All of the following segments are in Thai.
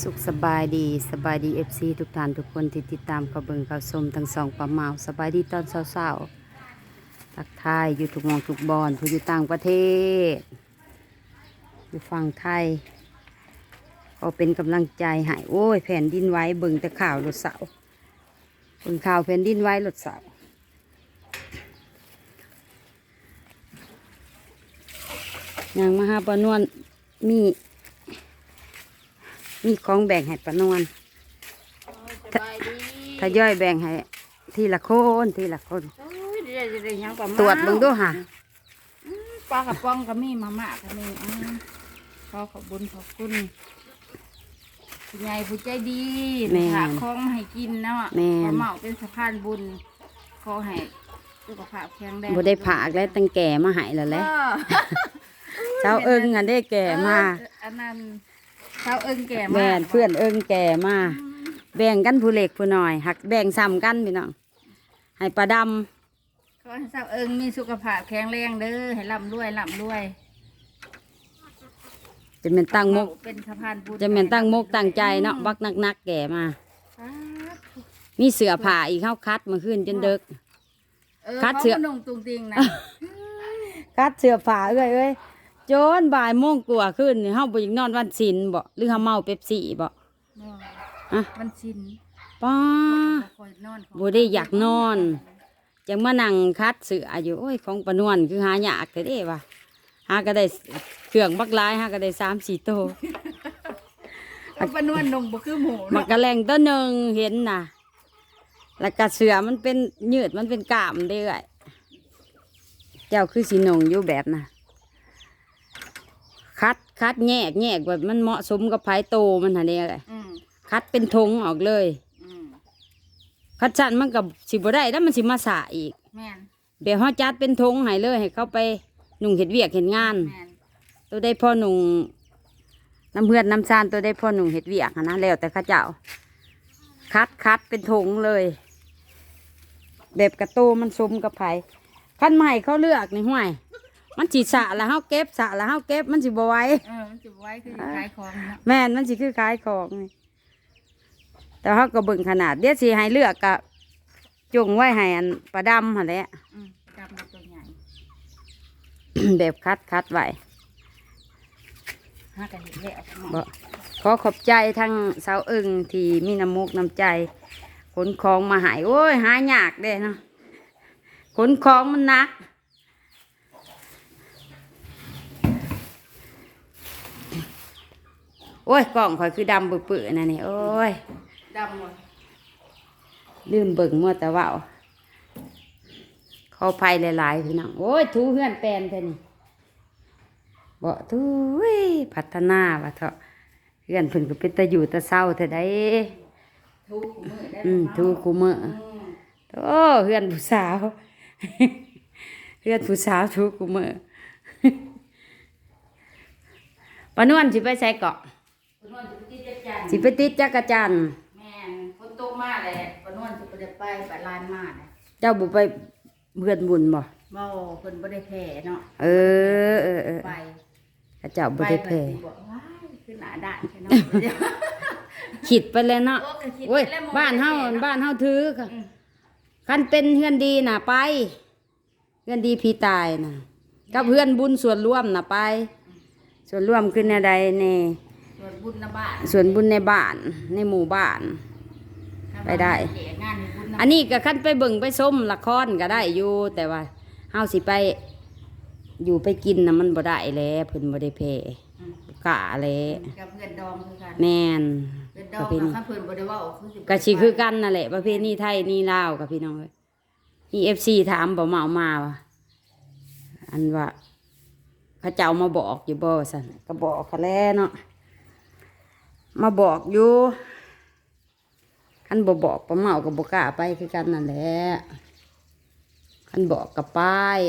สุขสบายดีเอฟซีทุกท่านทุกคนที่ติดตามข่าวเบิ่งข่าวชมทั้งสองประเมาสบายดีตอนเช้าๆทักทายอยู่ทุกหมองทุกบอนผู้อยู่ต่างประเทศอยู่ฝั่งไทยก็เป็นกำลังใจให้โอ้ยแผ่นดินไหวเบิ่งแต่ข่าวรถเสาเบิ่งข่าวแผ่นดินไหวรถเสาอย่างมหาปนวนมีของแบ่งให้ปานวนถ้าย่อยแบ่งให้ทีละคนตรวจเบิ่งดูค่ะปลากระป๋องก็มีมาม่าก็มีขอบคุญขอบคุณผู้ใหญ่ผู้ใจดีหาของมาให้กินเนาะขอเหมาเป็นสะพานบุญขอให้สุขภาพแข็งแรงบ่ได้ผากแล้วตั้งแก่มาให้แล้วแหละเช้าเอิงอันได้แก่มาอันนั้นเช้าเอิงแก่มาแม่เพื่อนเอิงแก่มาแบ่งกันผู้เล็กผู้น้อยหักแบ่งซ้ำกันพี่น้องให้ปลาดำขอให้เช้าเอิงมีสุขภาพแข็งแรงเด้อให้ร่ำรวยจะเป็นตั้งมกเป็นสะพานบุญจะเป็นตั้งมกตั้งใจเนาะบักนักแก่มามีเสือผ่าอีกเข้าคัดมาขึ้นจนเด็กคัดเสือนุ่งตุงติงนะคัดเสือผ่าเอ้ยโจนบ่ายโมงกว่าขึ้นเฮาบ่อยากนอนวันศีลบ่หรือเฮาเมาเป๊ปซี่บ่วันศีลป้าบ่ได้อยากนอนจังมานั่งคัดเสืออยู่โอ้ยของปานวนคือหายากแต่เด้ว่ะหาก็ได้เครื่องบักหลายหาก็ได้3-4โตปานวนนงบ่คือหมูมักกะแลงตัวหนึ่งเห็นน่ะแล้วก็เสือมันเป็นยืดมันเป็นกล้ามเด้อเจ้าคือสีนงอยู่แบบน่ะคัดแยกแบบมันเหมาะสมกับไผโตมันหาเนี่ยคัดเป็นธงออกเลยคัดชั้นมันกับสิบ่ได้แล้วมันสิมาสะอีกแบบเขาจัดเป็นธงให้เลยให้เขาไปนุ่งเห็ดเวียกเห็ดงานตัวได้พ่อนุ่งน้ำเพื่อนน้ำซานตัวได้พ่อนุ่งเห็ดเวียกนะแล้วแต่ข้าเจ้าคัดเป็นธงเลยแบบกระโตมันสมกับไผขั้นใหม่เขาเลือกในห้วยมันจีสะแล้วเขาเก็บสะแล้วเขาเก็บมันจีบไว้มันจีบไว้คือขายของแม่นมันจีคือขายของแต่เขาก็เบิ่งขนาดเดี๋ยวสิให้เลือกกะจงไว้ให้อันปลาดำหั่นแหละดำตัวใหญ่แบบคัดไว้ขอขอบใจทั้งสาวอึ่งที่มีน้ำมุกน้ำใจขนของมาหายโอ้ยหายากเด้เนาะขนของมันหนักโอ้ยกล่องข่อยคือดำปื้อๆนั่นนี่โอ้ยดำหมดลืมเบิ่งมัวแต่ว่าเขาภัยหลายๆพี่น้องโอ้ยทูเฮือนแปลนแค่นี้บ่ทูพัฒนาว่าเถอะเฮือนเพิ่นก็เป็นตะอยู่ตะเศร้าเท่าใดทูคู่มือได้ทูคู่มือโอ้เฮือนผู้สาวเฮือนผู้สาวทูคู่มือปานวนสิไปใส่เกาะสิไปติดจักรจันทร์แม่คนโตมาเลยปนวนสิไปลานมาเลยเจ้าบุไปเพื่อนบุญบ่คนบ่ได้แผ่เนาะไปเจ้าบ่ได้แผ่คือหนาด่านใช่เนาะขิดไปเลยเนาะโอ้ยบ้านเฮาถือค่ะคันเป็นเฮือนดีน่ะไปเฮือนดีพี่ตายน่ะกับเพื่อนบุญส่วนร่วมน่ะไปส่วนร่วมขึ้นอะไรนี่ส่วนบุญในบ้านในหมู่บ้านไปได้อันนี้ก็ขั้นไปเบิ่งไปส้มละครก็ได้อยู่แต่ว่าเฮาสิไปอยู่ไปกินนะมันบ่ได้แล้วเพิ่นบ่ได้เพกะแล้วกับเพื่อนดองคือกันแม่นเพื่อนดองกับเพื่อนบ่ได้เว้าก็สิคือกันนั่นแหละประเพณีไทยนี่ลาวกับพี่น้องเอ้ยมี FC ถามบ่มาว่าอันว่าเขาเจ้ามาบอกอยู่บ่สั่นก็บอกเขาแล้วเนาะมาบอกอยู่คันบอกป้าเมากับบ่กล้าไปคือกันนั่นแหละคันบอกกับไป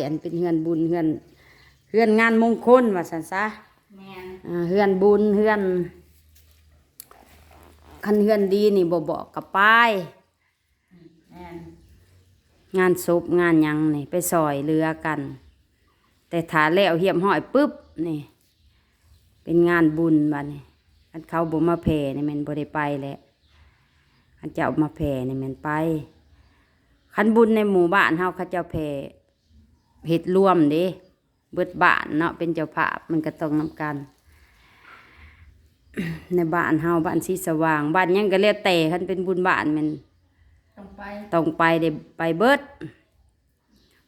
อันเป็นเฮือนบุญเฮือนงานมงคลว่าซั่นซะเฮือนบุญเฮือนคันเฮือนดีนี่บ่บอกกับไปงานศพงานหยังนี่ไปซอยเรือกันแต่ถ้าแล้วเหี่ยมห้อยปึ๊บนี่เป็นงานบุญบัดนี้ เ คันเขาบ่มาแผ่นี่แม่นบ่ได้ไปแหละคันเจ้ามาแผ่นี่แม่นไปคันบุญในหมู่บ้านเฮาเขาเจ้าแผ่เฮ็ดรวมเด้เบิดบ้านเนาะเป็นเจ้าภาพมันก็ต้องนำกัน ในบ้านเฮาบ้านสีสว่างบ้านหยังก็แล้วแต่คันเป็นบุญบ้านแม่นต้องไปได้ไปเบิด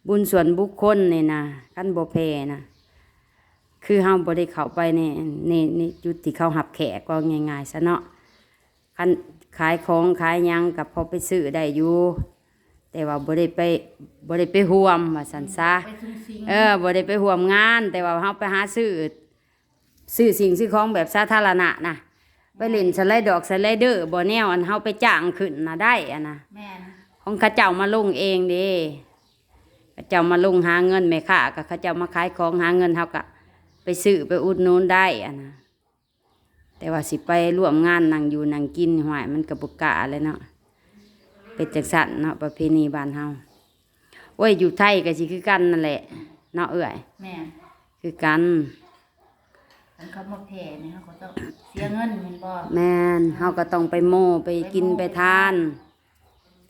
บุญส่วนบุคคลนี่นะคันบ่แผ่นะคือเฮาบ่ได้เข้าไปในจุดที่เขาหับแขกก็ง่ายๆซะเนาะคันขายของขายหยังก็พอไปซื้อได้อยู่แต่ว่าบ่ได้ไปร่วมว่าซั่นซะบ่ได้ไปร่วมงานแต่ว่าเฮาไปหาซื้อสิ่งซื้อของแบบสาธารณะนะไปเล่นสไลด์ดอกสไลเดอร์บ่แนวอันเฮาไปจ้างขึ้นนะได้อันนะของเขาเจ้ามาลงเองเด้เขาเจ้ามาลงหาเงินแม่ค้าก็เขาเจ้ามาขายของหาเงินเฮาก็ไปซื้อไปอุดหนุนได้อันนะแต่ว่าสิไปร่วมงานนั่งอยู่นั่งกินหวายมันก็บ่กล้าเลยเนาะเป็นจังซั่นเนาะประเพณีบ้านเฮาโอ้ยอยู่ไทยก็สิคือกันนั่นแหละเนาะเอ้ยแม่คือกันเขามาแผ่เนี่ยเขาต้องเสียเงินแม่นบ่แม่นเฮาก็ต้องไปโมไปกินไปทาน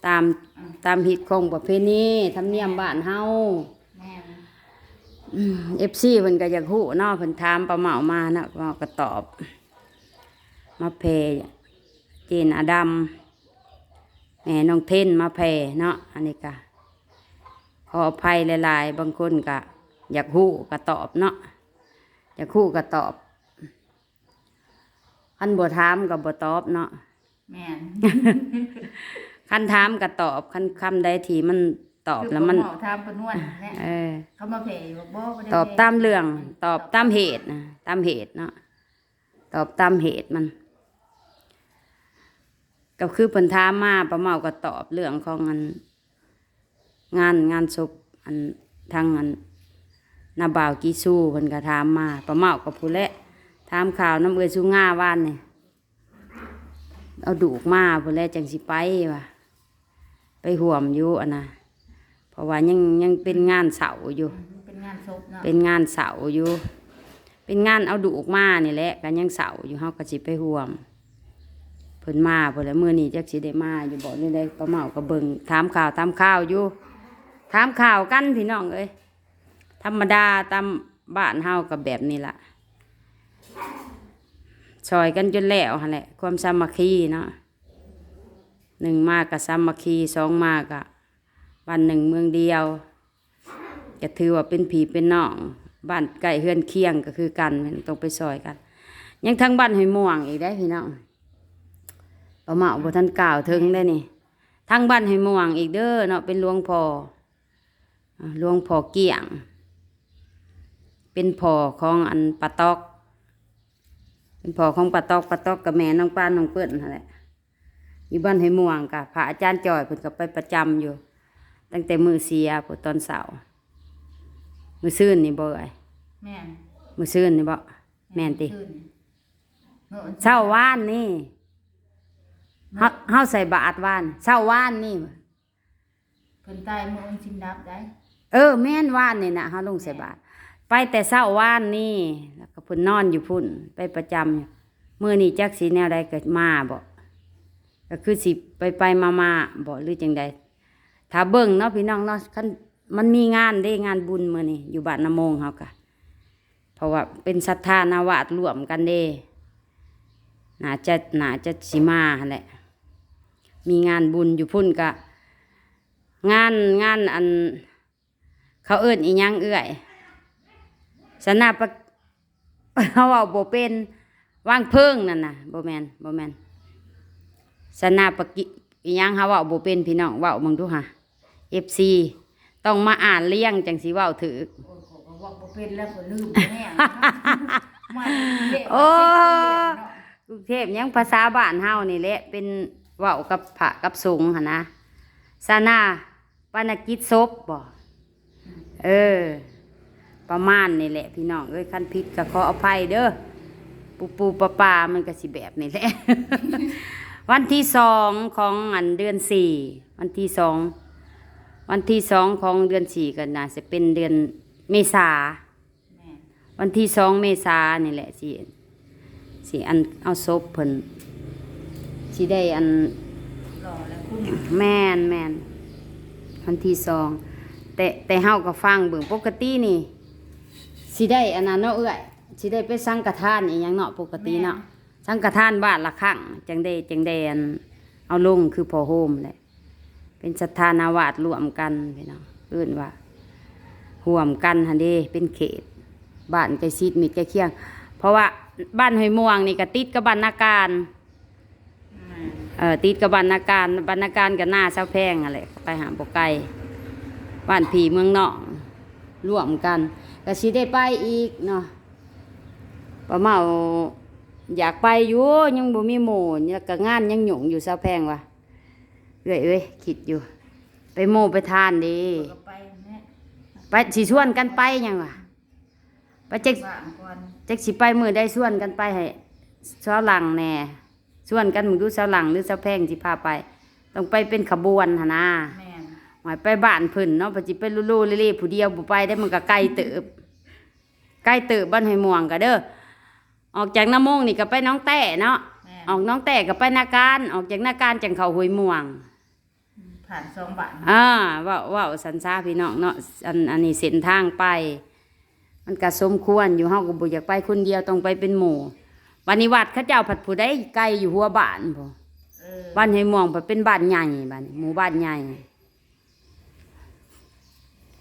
ตามฮิตของประเพณีธรรมเนียมบ้านเฮาแม่FC เพิ่นก็อยากฮู้เนาะเพิ่นถามป้าเหมามาเนาะป้าเหมาก็ตอบมาแผ่เจนอดัมแม่น้องเทนมาแผ่เนาะอันนี้ก็ขออภัยหลายๆบางคนก็อยากฮู้ก็ตอบเนาะอยากฮู้ก็ตอบคันบ่ถามก็บ่ตอบเนาะแม่น คันถามก็ตอบคันคำใดที่มันตอบแล้วมันถามเพิ่นว่าแน่เขามาแผ่บ่ตอบตามเรื่องตอบตามเหตุนะตามเหตุเนาะตอบตามเหตุมันก็คือเพิ่นถามมาป้าเหมาก็ตอบเรื่องของงานศพทางนาบ่าวกีสู้เพิ่นก็ถามมาป้าเหมาก็พูดและถามข่าวน้ำเอื้อยสุง่าว่านนี่เอาดูกมาพูดและจังสิไปว่ะไปห่วมอยู่อันนะเพราะว่ายังเป็นงานเสาอยู่เป็นงานศพเนาะเป็นงานเสาอยู่เป็นงานเอาดูกมานี่แหละกันยังเสาอยู่เฮาก็สิไปห่วมเพิ่นมาเพิ่นแล้วมื้อนี้จักสิได้มาอยู่บ่นี่ได้ป้าเหมาก็เบิ่งถามข่าวอยู่ถามข่าวกันพี่น้องเอ้ยธรรมดาตามบ้านเฮาก็แบบนี้ล่ะซอยกันจนแล้วหั่นแหละความสามัคคีเนาะ1มาก็สามัคคี2มาก็วันหนึ่งเมืองเดียวจะถือว่าเป็นพี่เป็นน้องบ้านใกล้เฮือนเคียงก็คือกันต้องไปซอยกันยังทั้งบ้านห้วยม่วงอีกได้พี่น้องป้าเหมาบ่ทันกล่าวถึงได้นี่ทั้งบ้านห้วยม่วงอีกเด้อเนาะเป็นหลวงพ่อเกี่ยงเป็นพ่อของป้าตอกเป็นพ่อของป้าตอกกับแม่น้องป้าน้องเปิ้ลนั่นแหละอยู่บ้านห้วยม่วงกับพระอาจารย์จ่อยเพิ่นก็ไปประจำอยู่ตั้งแต่มื้อเสียพุ่นตอนเช้ามื้อซื่นนี่บ่เอ้ยแม่นมื้อซื่นนี่บ่แม่นติเช้าวานนี่เฮาใส่บาตรวานเช้าวานนี่เพิ่นตายมื้อวันสินดับได้แม่นวานนี่น่ะเฮาลงใส่บาตรไปแต่เช้าวานนี่แล้วก็เพิ่นนอนอยู่พุ่นไปประจำอยู่มื้อนี้จักสิแนวใดก็มาบ่ก็คือสิไปมาบ่หรือจังใดถ้าเบิ่งเนาะพี่น้องเนาะคันมันมีงานเด้งานบุญมื้อนี้อยู่บ้านนาโมงเฮาก็เพราะว่าเป็นศรัทธานาวาสรวมกันเด้น่าจะสิมาหั่นแหละมีงานบุญอยู่พุ่นก็งานเขาเอิ้นอีหยังเอื้อยสนาปะเฮาเว้าบ่เป็นวางเพิ่งนั่นน่ะบ่แม่นสนาปกิอีหยังเฮาเว้าบ่เป็นพี่น้องเว้าเบิ่งดูห่า FC ต้องมาอ่านเรียงจังสิเว้าถูกเว้าบ่เป็นแล้วก็ลืมแน่โอ้กรุงเทพยังภาษาบ้านเฮานี่แหละเป็นเว้ากับพระกับสงฆ์หั่นนะสนาปนกิจศพบ่ประมาณนี่แหละพี่น้องเอ้ยคันผิดก็ขออภัยเด้อปูปามันก็สิแบบนี่แหละ วันที่2ของเดือน4วันที่2ของเดือน4ก็น่าจะเป็นเดือนเมษาวันที่2เมษานี่แหละ สิอันเอาศพเพิ่นสิได้อัน รอแล้วคุ้ม แม่นวันที่2แต่เฮาก็ฟังเบิ่งปกตินี่สิได้อันนั้นเนาะเอื้อยสิได้ไปสังฆทานอีหยังเนาะปกติเนาะสังฆทานบ้านละครั้งจังได้อันเอาลงคือพอโฮมแหละเป็นศรัทธานาวาสรวมกันพี่น้องเอิ้นว่าร่วมกันหั่นเด้เป็นเขตบ้านใกล้ชิดมิตรใกล้เคียงเพราะว่าบ้านห้วยม่วงนี่ก็ติดกับบ้านนาการติดกับบ้านนาการกับหน้าเสาแพงอะไรไปหาบ่ไกลบ้านผีเมืองนอกร่วมกันก็สิได้ไปอีกเนาะป้าเมาอยากไปอยู่ยังบ่มีหมู่แล้วก็งานยังหยุ่งอยู่เสาแพงว่ะเอ้ยคิดอยู่ไปหมู่ไปทานดี ก็ไปแม่ ไปสิชวนกันไปหยังวะไปจัก ว่างก่อน สิไปมื้อใดชวนกันไปให้ชาวหลังแน่ชวนกันมึงดูชาวหลังหรือชาวแพงสิพาไปต้องไปเป็นขบวนหั่นนะ แม่น หมายไปบ้านเพิ่นเนาะปัจจิไปลู่ๆเล่ๆผู้เดียวบ่ไปได้มันก็ไกลเติบบ้านห้วยม่วงก็เด้อออกจากน้ำมงนี่ก็ไปน้องแต้เนาะ แม่น ออกน้องแต้ก็ไปนาการออกจากนาการจังเข้าห้วยม่วง ผ่าน2 บาท ว่าสันซาพี่น้องเนาะอันนี้เส้นทางไป มันก็สมควรอยู่เฮาก็บ่อยากไปคนเดียวต้องไปเป็นหมู่วันนี้วัดเขาเจ้าผัดผู้ใดไกลอยู่หัวบ้านบ่บ้านห้วยม่วงผัดเป็นบ้านใหญ่บ้านนี้หมู่บ้านใหญ่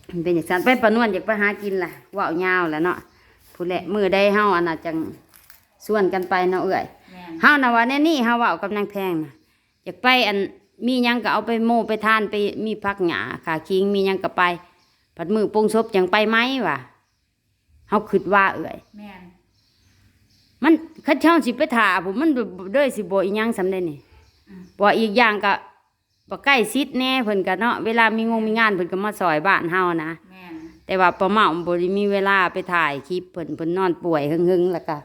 มันเป็นอย่างนั้นไปปะนวลอยากไปหากินล่ะว่าวยาวแหล้วเนาะผู้แหละมือได้เฮาอันน่ะจังส่วนกันไปเนาะเอื้อย แม่น เฮาน่ะว่าแน่นี่เฮาเว้ากับนางแพงน่ะอยากไปอันมีหยังก็เอาไปโมไปทานไปมีผักหญ้าขาคิงมีหยังก็ไปผัดมือปรุงศพจังไปไหมวะเฮาคิดว่าเอื้อย แม่น มันคันเช่าสิไปถ่าผมมันเด้อสิบ่อีหยังสำได้นี่บ่อีกอย่างก็บ่ใกล้ชิดแน่เพิ่นก็เนาะเวลามีงานเพิ่นก็มาซอยบ้านเฮานะ แม่น แต่ว่าป้าเมาบ่ได้มีเวลาไปถ่ายคลิปเพิ่นนอนป่วยหึงๆแล้วก็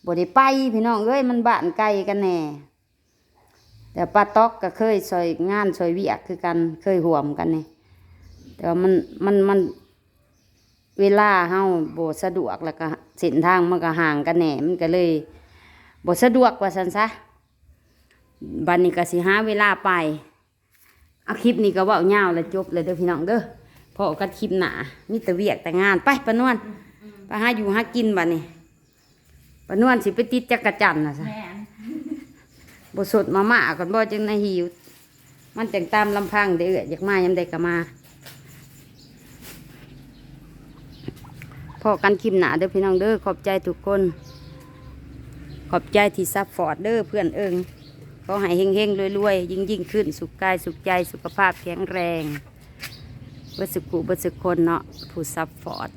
บ่ได้ไปพี่น้องเอ้ยมันบ้านไกลกันแน่แต่ป้าต๊อกก็เคยซอยงานซอยเวียกคือกันเคยร่วมกันนี่แต่ว่ามันเวลาเฮาบ่สะดวกแล้วก็เส้นทางมันก็ห่างกันแน่มันก็เลยบ่สะดวกว่าซั่นซะบัดนี้ก็สิหาเวลาไปเอาคลิปนี้ก็เว้ายาวแล้วจบเลยเด้อพี่น้องเด้อพอกันคลิปหน้ามีแต่เวียกแต่งานไปปะนวลไปหาอยู่หากินบัดนี้ปะนวลสิไปติดจักรจันทร์น่ะซะ แม่น บ่สดมาม่าก่อนบ่จังได๋หิวมันจังตามลำพังเด้ออยากมายามใดก็มาพอกันคลิปหน้าเด้อพี่น้องเด้อขอบใจทุกคนขอบใจที่ซัพพอร์ตเด้อเพื่อนเอิงขอให้เฮงๆรวยๆยิ่งขึ้นสุขกายสุขใจสุขภาพแข็งแรงเบิดสุขุเบิดสุขคนเนาะผู้ซัพพอร์ต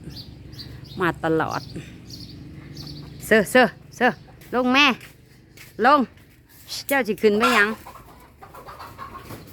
มาตลอดเซอลงแม่ลงเจ้าสิขึ้นไปยัง